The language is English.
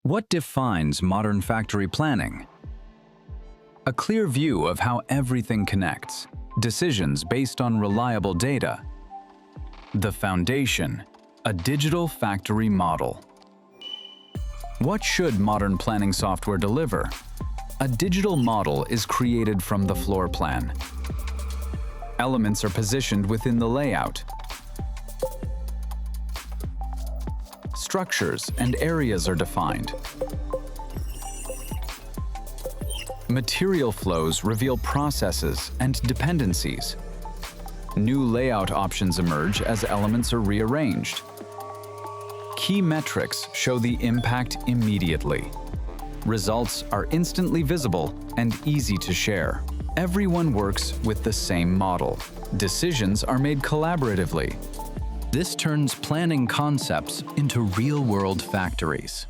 What defines modern factory planning? A clear view of how everything connects, decisions based on reliable data. The foundation, a digital factory model. What should modern planning software deliver? A digital model is created from the floor plan. Elements are positioned within the layout. Structures and areas are defined. Material flows reveal processes and dependencies. New layout options emerge as elements are rearranged. Key metrics show the impact immediately. Results are instantly visible and easy to share. Everyone works with the same model. Decisions are made collaboratively. This turns planning concepts into real-world factories.